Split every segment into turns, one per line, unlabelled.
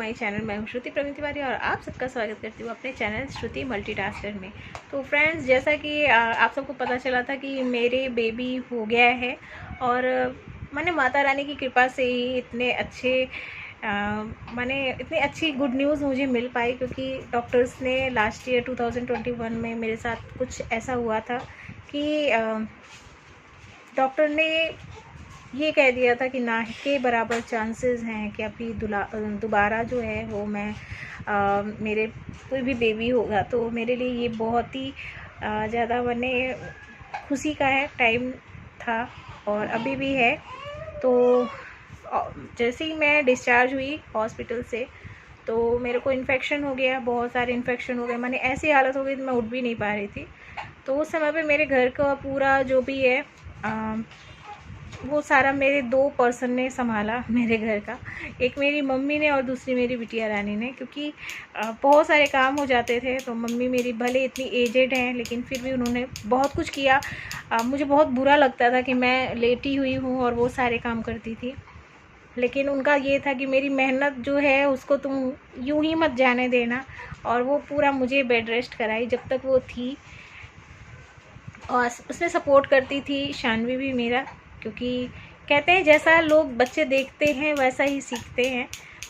My channel. मैं हूँ श्रुति प्रवीण तिवारी और आप सबका स्वागत करती हूँ अपने चैनल श्रुति मल्टीटास्कर में। तो फ्रेंड्स, जैसा कि आप सबको पता चला था कि मेरे बेबी हो गया है और मैंने माता रानी की कृपा से ही इतनी अच्छी गुड न्यूज़ मुझे मिल पाई, क्योंकि डॉक्टर्स ने लास्ट ईयर 2021 में मेरे साथ कुछ ऐसा हुआ था कि डॉक्टर ने ये कह दिया था कि ना के बराबर चांसेस हैं कि अभी दोबारा जो है वो मेरे कोई भी बेबी होगा। तो मेरे लिए ये बहुत ही ज़्यादा खुशी का टाइम था और अभी भी है। तो जैसे ही मैं डिस्चार्ज हुई हॉस्पिटल से तो मेरे को इन्फेक्शन हो गया, बहुत सारे इन्फेक्शन हो गए। ऐसी हालत हो गई मैं उठ भी नहीं पा रही थी। तो उस समय पे मेरे घर का पूरा जो भी है वो सारा मेरे 2 पर्सन ने संभाला मेरे घर का। एक मेरी मम्मी ने और दूसरी मेरी बिटिया रानी ने, क्योंकि बहुत सारे काम हो जाते थे। तो मम्मी मेरी भले इतनी एजेड हैं लेकिन फिर भी उन्होंने बहुत कुछ किया। मुझे बहुत बुरा लगता था कि मैं लेटी हुई हूँ और वो सारे काम करती थी, लेकिन उनका ये था कि मेरी मेहनत जो है उसको तुम यूं ही मत जाने देना। और वो पूरा मुझे बेड रेस्ट कराई जब तक वो थी, और उसमें सपोर्ट करती थी शानवी भी मेरा, क्योंकि कहते हैं जैसा लोग बच्चे देखते हैं वैसा ही सीखते हैं।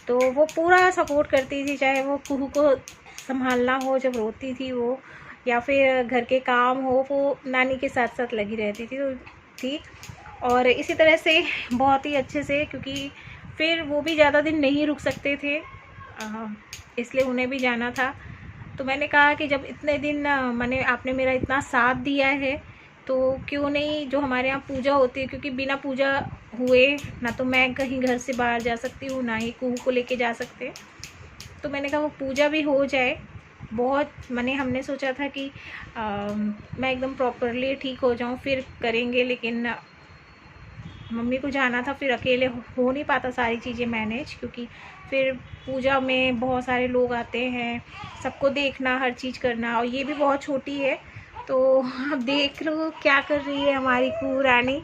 तो वो पूरा सपोर्ट करती थी, चाहे वो कुहू को संभालना हो जब रोती थी वो, या फिर घर के काम हो, वो नानी के साथ साथ लगी रहती थी। और इसी तरह से बहुत ही अच्छे से, क्योंकि फिर वो भी ज़्यादा दिन नहीं रुक सकते थे, इसलिए उन्हें भी जाना था। तो मैंने कहा कि जब इतने दिन आपने मेरा इतना साथ दिया है तो क्यों नहीं जो हमारे यहाँ पूजा होती है, क्योंकि बिना पूजा हुए ना तो मैं कहीं घर से बाहर जा सकती हूँ ना ही कुहू को लेके जा सकते। तो मैंने कहा वो पूजा भी हो जाए। बहुत हमने सोचा था कि मैं एकदम प्रॉपरली ठीक हो जाऊँ फिर करेंगे, लेकिन मम्मी को जाना था, फिर अकेले हो नहीं पाता सारी चीज़ें मैनेज, क्योंकि फिर पूजा में बहुत सारे लोग आते हैं, सबको देखना, हर चीज़ करना, और ये भी बहुत छोटी है। तो आप देख लो क्या कर रही है हमारी कुहू रानी।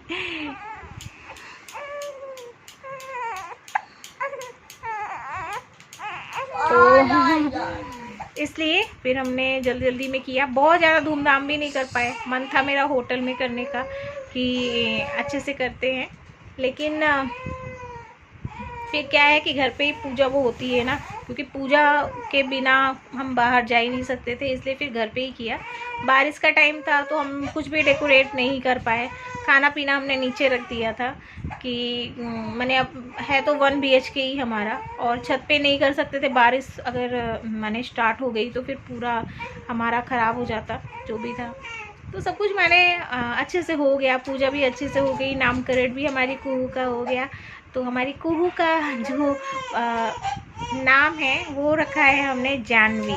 तो इसलिए फिर हमने जल्दी जल्दी में किया, बहुत ज़्यादा धूमधाम भी नहीं कर पाए। मन था मेरा होटल में करने का कि अच्छे से करते हैं, लेकिन फिर क्या है कि घर पे ही पूजा वो होती है ना, क्योंकि पूजा के बिना हम बाहर जा ही नहीं सकते थे, इसलिए फिर घर पे ही किया। बारिश का टाइम था तो हम कुछ भी डेकोरेट नहीं कर पाए। खाना पीना हमने नीचे रख दिया था कि अब है तो 1 BHK ही हमारा, और छत पे नहीं कर सकते थे। बारिश अगर स्टार्ट हो गई तो फिर पूरा हमारा ख़राब हो जाता जो भी था। तो सब कुछ अच्छे से हो गया, पूजा भी अच्छे से हो गई, नामकरण भी हमारी कुहू का हो गया। तो हमारी कुहू का जो नाम है वो रखा है हमने जानवी।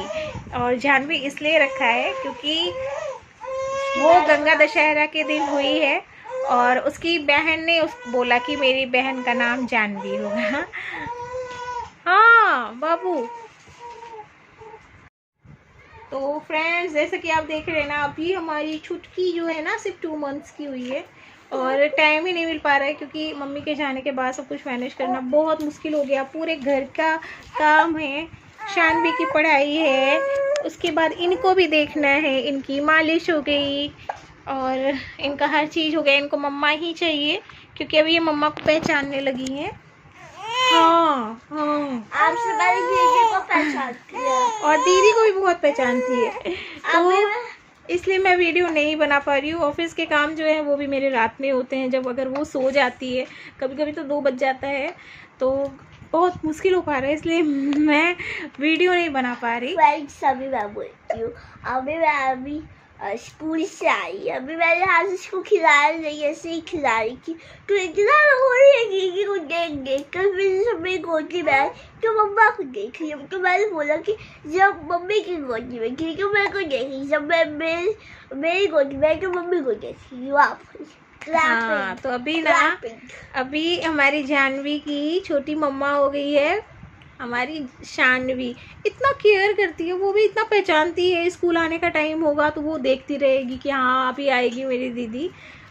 और जानवी इसलिए रखा है क्योंकि वो गंगा दशहरा के दिन हुई है और उसकी बहन ने बोला कि मेरी बहन का नाम जानवी होगा। हाँ बाबू। तो फ्रेंड्स, जैसे कि आप देख रहे हैं ना, अभी हमारी छुटकी जो है ना सिर्फ 2 मंथ्स की हुई है और टाइम ही नहीं मिल पा रहा है, क्योंकि मम्मी के जाने के बाद सब कुछ मैनेज करना बहुत मुश्किल हो गया। पूरे घर का काम है, शानवी की पढ़ाई है, उसके बाद इनको भी देखना है, इनकी मालिश हो गई और इनका हर चीज़ हो गया। इनको मम्मा ही चाहिए क्योंकि अभी ये मम्मा को पहचानने लगी हैं। हाँ
आपसे पहले दीदी को पहचानती है
और दीदी को भी बहुत पहचानती है। तो इसलिए मैं वीडियो नहीं बना पा रही हूँ। ऑफिस के काम जो है वो भी मेरे रात में होते हैं, जब अगर वो सो जाती है, कभी कभी तो 2 बज जाता है, तो बहुत मुश्किल हो पा रहा है, इसलिए मैं वीडियो नहीं बना पा रही।
अभी मैं बोलती हूँ, अभी स्कूल से आई, अभी मैंने हाथ से इसको खिलाया नहीं, ऐसे ही खिला रही थी, तो इतना रो रही है दीदी को देख कर। फिर सब मेरी गोदी में आई तो मम्मा को देख रही है। तो मैंने बोला कि जब मम्मी की गोदी में थी तो मेरे को देख रही, जब मैं मेरी गोदी में तो मम्मी को देख रही हूँ।
हाँ, तो अभी हमारी जानवी की छोटी मम्मा हो गई है हमारी शानवी। इतना केयर करती है, वो भी इतना पहचानती है। स्कूल आने का टाइम होगा तो वो देखती रहेगी कि हाँ अभी आएगी मेरी दीदी।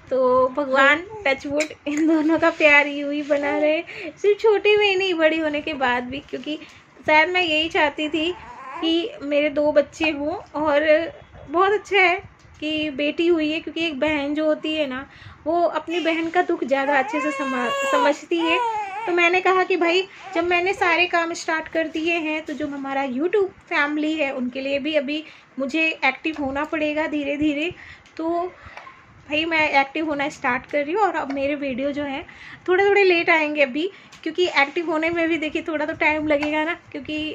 तो भगवान टचवुड इन दोनों का प्यार यूं ही बना रहे, सिर्फ छोटे में ही नहीं, बड़ी होने के बाद भी, क्योंकि शायद मैं यही चाहती थी कि मेरे 2 बच्चे हों, और बहुत अच्छा है कि बेटी हुई है, क्योंकि एक बहन जो होती है ना, वो अपनी बहन का दुख ज़्यादा अच्छे से समझती है। तो मैंने कहा कि भाई जब मैंने सारे काम स्टार्ट कर दिए हैं, तो जो हमारा यूट्यूब फैमिली है उनके लिए भी अभी मुझे एक्टिव होना पड़ेगा धीरे धीरे। तो भाई मैं एक्टिव होना स्टार्ट कर रही हूँ, और अब मेरे वीडियो जो हैं थोड़े थोड़े लेट आएंगे अभी, क्योंकि एक्टिव होने में भी देखिए थोड़ा तो टाइम लगेगा ना, क्योंकि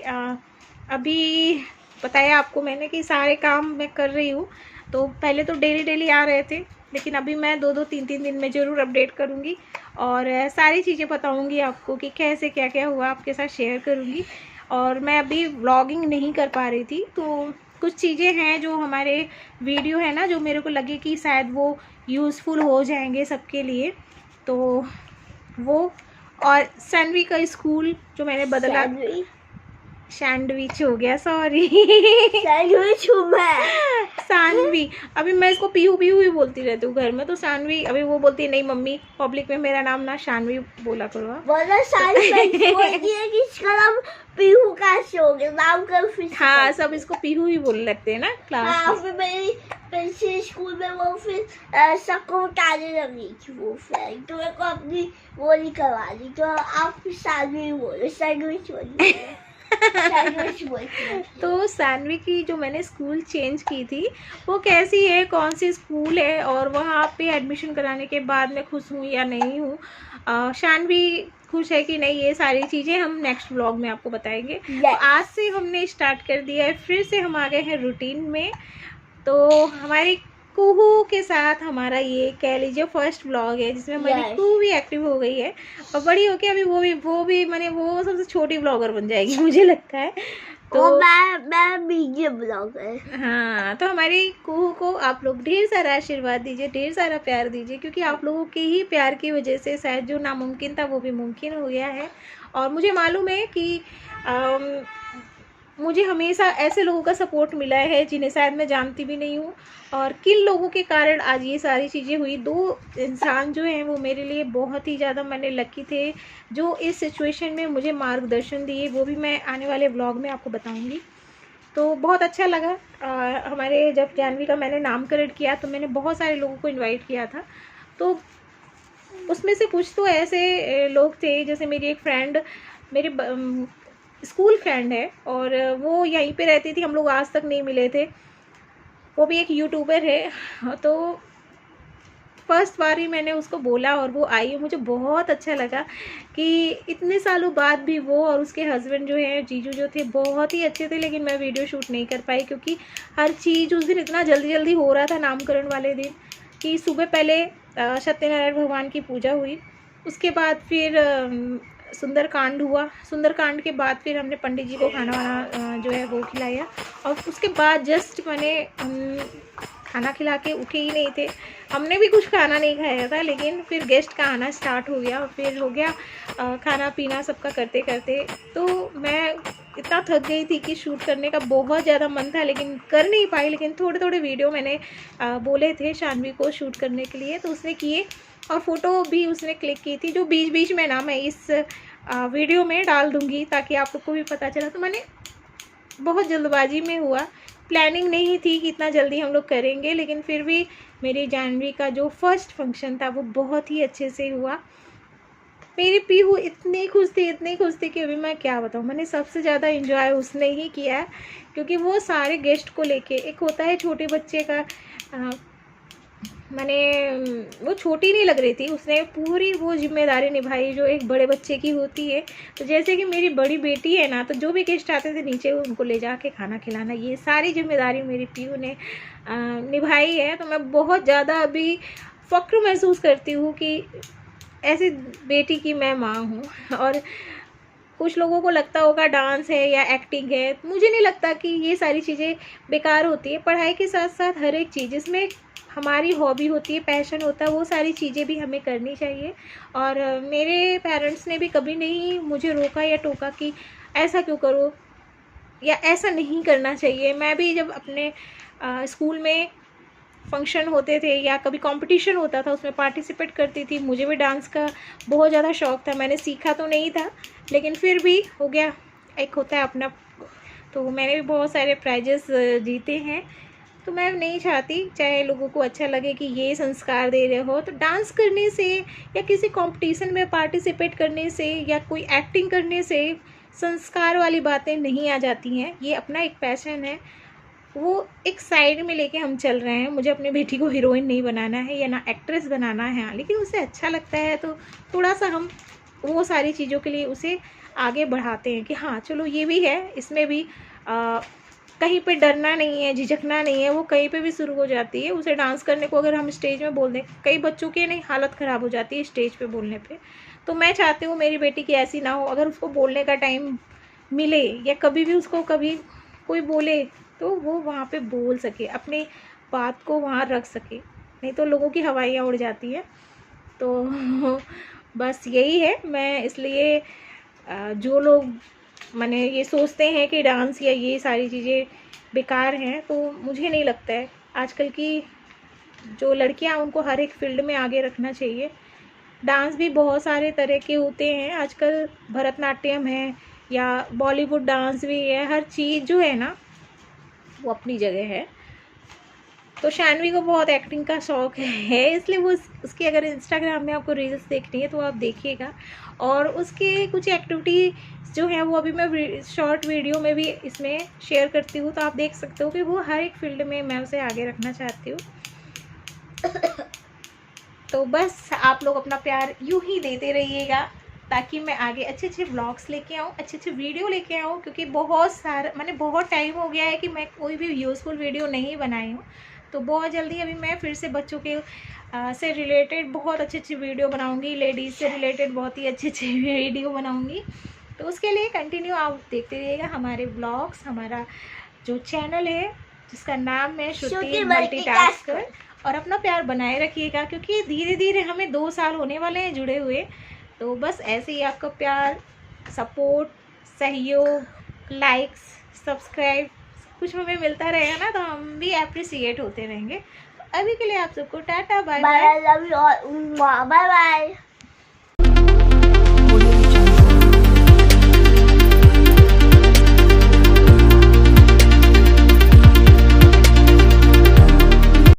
अभी बताया आपको मैंने कि सारे काम मैं कर रही हूँ। तो पहले तो डेली आ रहे थे, लेकिन अभी मैं 2-2 3-3 दिन में ज़रूर अपडेट करूँगी, और सारी चीज़ें बताऊँगी आपको कि कैसे क्या क्या हुआ, आपके साथ शेयर करूँगी। और मैं अभी व्लॉगिंग नहीं कर पा रही थी, तो कुछ चीज़ें हैं जो हमारे वीडियो है ना, जो मेरे को लगे कि शायद वो यूज़फुल हो जाएंगे सबके लिए, तो वो। और सानवी का स्कूल जो मैंने बदला, सैंडविच हो गया, सॉरी
सैंडविच हूँ मैं।
सानवी, अभी मैं इसको पीहू पीहू ही बोलती रहती हूँ घर में, तो सानवी। अभी वो बोलती है नहीं मम्मी, पब्लिक में मेरा नाम ना शानवी बोला करो।
बोला सारी बोलती है कि इसका नाम पीहू कैसे हो गया, नाम का फिर।
हाँ, सब इसको पीहू ही बोलने लगते हैं ना क्लास
हाँ,
में।
फिर मेरी पेंसिल स्कूल में वो फिर सबको उतारने लगी थी वो फ्लैग, तो मेरे को अपनी वो नहीं करवा दी, तो आप सानवी बोलो, सैंडविच बोलिए।
तो सानवी की जो मैंने स्कूल चेंज की थी वो कैसी है, कौन सी स्कूल है, और वहाँ पे एडमिशन कराने के बाद मैं खुश हूँ या नहीं हूँ, शानवी खुश है कि नहीं, ये सारी चीज़ें हम नेक्स्ट व्लॉग में आपको बताएंगे। तो आज से हमने स्टार्ट कर दिया है, फिर से हम आ गए हैं रूटीन में। तो हमारी कुहू के साथ हमारा ये कह लीजिए फर्स्ट व्लॉग है, जिसमें हमारी कुहू भी एक्टिव हो गई है, और बड़ी होके अभी वो भी मैंने वो सबसे छोटी ब्लॉगर बन जाएगी मुझे लगता है। तो
मैं मीडियम ब्लॉगर।
हाँ, तो हमारी कुहू को आप लोग ढेर सारा आशीर्वाद दीजिए, ढेर सारा प्यार दीजिए, क्योंकि आप लोगों के ही प्यार की वजह से शायद जो नामुमकिन था वो भी मुमकिन हो गया है। और मुझे मालूम है कि मुझे हमेशा ऐसे लोगों का सपोर्ट मिला है जिन्हें शायद मैं जानती भी नहीं हूँ, और किन लोगों के कारण आज ये सारी चीज़ें हुई। 2 इंसान जो हैं वो मेरे लिए बहुत ही ज़्यादा मैंने लकी थे, जो इस सिचुएशन में मुझे मार्गदर्शन दिए, वो भी मैं आने वाले व्लॉग में आपको बताऊँगी। तो बहुत अच्छा लगा। हमारे जब जानवी का मैंने नामकरण किया तो मैंने बहुत सारे लोगों को इन्वाइट किया था, तो उसमें से कुछ तो ऐसे लोग थे, जैसे मेरी एक फ्रेंड, मेरे स्कूल फ्रेंड है, और वो यहीं पे रहती थी, हम लोग आज तक नहीं मिले थे। वो भी एक यूट्यूबर है। तो फर्स्ट बार ही मैंने उसको बोला और वो आई, मुझे बहुत अच्छा लगा कि इतने सालों बाद भी वो और उसके हस्बैंड जो हैं, जीजू जो थे, बहुत ही अच्छे थे। लेकिन मैं वीडियो शूट नहीं कर पाई, क्योंकि हर चीज़ उस दिन इतना जल्दी हो रहा था नामकरण वाले दिन, कि सुबह पहले सत्यनारायण भगवान की पूजा हुई, उसके बाद फिर सुंदरकांड हुआ, सुंदरकांड के बाद फिर हमने पंडित जी को खाना वाना जो है वो खिलाया, और उसके बाद जस्ट मैंने खाना खिला के उठे ही नहीं थे, हमने भी कुछ खाना नहीं खाया था, लेकिन फिर गेस्ट का आना स्टार्ट हो गया, फिर हो गया खाना पीना सबका करते करते। तो मैं इतना थक गई थी कि शूट करने का बहुत ज़्यादा मन था, लेकिन कर नहीं पाई। लेकिन थोड़े थोड़े वीडियो मैंने बोले थे शानवी को शूट करने के लिए, तो उसने किए, और फ़ोटो भी उसने क्लिक की थी, जो बीच बीच में ना मैं इस वीडियो में डाल दूँगी ताकि आप लोग को भी पता चला। तो मैंने बहुत जल्दबाजी में हुआ, प्लानिंग नहीं थी कि इतना जल्दी हम लोग करेंगे, लेकिन फिर भी मेरी जानवी का जो फर्स्ट फंक्शन था वो बहुत ही अच्छे से हुआ। मेरी पीहू इतनी खुश थी कि अभी मैं क्या बताऊँ। मैंने सबसे ज़्यादा एंजॉय उसने ही किया, क्योंकि वो सारे गेस्ट को लेके, एक होता है छोटे बच्चे का, मैंने वो छोटी नहीं लग रही थी, उसने पूरी वो जिम्मेदारी निभाई जो एक बड़े बच्चे की होती है। तो जैसे कि मेरी बड़ी बेटी है ना, तो जो भी गेस्ट आते थे नीचे उनको ले जाके खाना खिलाना, ये सारी जिम्मेदारी मेरी पीहू ने निभाई है। तो मैं बहुत ज़्यादा अभी फ़ख्र महसूस करती हूँ कि ऐसी बेटी की मैं माँ हूँ। और कुछ लोगों को लगता होगा डांस है या एक्टिंग है, मुझे नहीं लगता कि ये सारी चीज़ें बेकार होती है। पढ़ाई के साथ साथ हर एक चीज़, जिसमें हमारी हॉबी होती है, पैशन होता है, वो सारी चीज़ें भी हमें करनी चाहिए। और मेरे पेरेंट्स ने भी कभी नहीं मुझे रोका या टोका कि ऐसा क्यों करो या ऐसा नहीं करना चाहिए। मैं भी जब अपने स्कूल में फंक्शन होते थे या कभी कंपटीशन होता था उसमें पार्टिसिपेट करती थी। मुझे भी डांस का बहुत ज़्यादा शौक़ था, मैंने सीखा तो नहीं था, लेकिन फिर भी हो गया एक होता है अपना। तो मैंने भी बहुत सारे प्राइजेस जीते हैं, तो मैं नहीं चाहती चाहे लोगों को अच्छा लगे कि ये संस्कार दे रहे हो। तो डांस करने से या किसी कंपटीशन में पार्टिसिपेट करने से या कोई एक्टिंग करने से संस्कार वाली बातें नहीं आ जाती हैं। ये अपना एक पैशन है, वो एक साइड में लेके हम चल रहे हैं। मुझे अपनी बेटी को हीरोइन नहीं बनाना है या ना एक्ट्रेस बनाना है, लेकिन उसे अच्छा लगता है तो थोड़ा सा हम वो सारी चीज़ों के लिए उसे आगे बढ़ाते हैं कि हाँ चलो ये भी है, इसमें भी कहीं पे डरना नहीं है, झिझकना नहीं है, वो कहीं पे भी शुरू हो जाती है। उसे डांस करने को अगर हम स्टेज में बोल दें, कई बच्चों की नहीं हालत ख़राब हो जाती है स्टेज पे बोलने पे। तो मैं चाहती हूँ मेरी बेटी की ऐसी ना हो। अगर उसको बोलने का टाइम मिले या कभी भी उसको कभी कोई बोले तो वो वहाँ पे बोल सके, अपनी बात को वहाँ रख सके, नहीं तो लोगों की हवाइयाँ उड़ जाती है। तो बस यही है। मैं इसलिए जो लोग माने ये सोचते हैं कि डांस या ये सारी चीज़ें बेकार हैं, तो मुझे नहीं लगता है। आजकल की जो लड़कियां उनको हर एक फील्ड में आगे रखना चाहिए। डांस भी बहुत सारे तरह के होते हैं आजकल, भरतनाट्यम है या बॉलीवुड डांस भी है। हर चीज़ जो है ना वो अपनी जगह है। तो शानवी को बहुत एक्टिंग का शौक़ है, इसलिए वो उसकी अगर इंस्टाग्राम में आपको रील्स देखनी है तो आप देखिएगा। और उसके कुछ एक्टिविटी जो है वो अभी मैं शॉर्ट वीडियो में भी इसमें शेयर करती हूँ, तो आप देख सकते हो कि वो हर एक फील्ड में मैं उसे आगे रखना चाहती हूँ। तो बस आप लोग अपना प्यार यूँ ही देते रहिएगा ताकि मैं आगे अच्छे अच्छे व्लॉग्स लेके आऊँ, अच्छे अच्छे वीडियो लेके आऊँ। क्योंकि बहुत सारा मैंने बहुत टाइम हो गया है कि मैं कोई भी यूज़फुल वीडियो नहीं बनाई हूँ। तो बहुत जल्दी अभी मैं फिर से बच्चों के से रिलेटेड बहुत अच्छी अच्छी वीडियो बनाऊँगी, लेडीज़ से रिलेटेड बहुत ही अच्छी अच्छी वीडियो बनाऊँगी। तो उसके लिए कंटिन्यू आप देखते रहिएगा हमारे व्लॉग्स, हमारा जो चैनल है जिसका नाम है श्रुति मल्टीटास्कर। और अपना प्यार बनाए रखिएगा क्योंकि धीरे धीरे हमें 2 साल होने वाले हैं जुड़े हुए। तो बस ऐसे ही आपका प्यार, सपोर्ट, सहयोग, लाइक्स, सब्सक्राइब कुछ हमें मिलता रहेगा ना, तो हम भी अप्रिसिएट होते रहेंगे। तो अभी के लिए आप सबको tata bye bye.
Love you all, bye bye.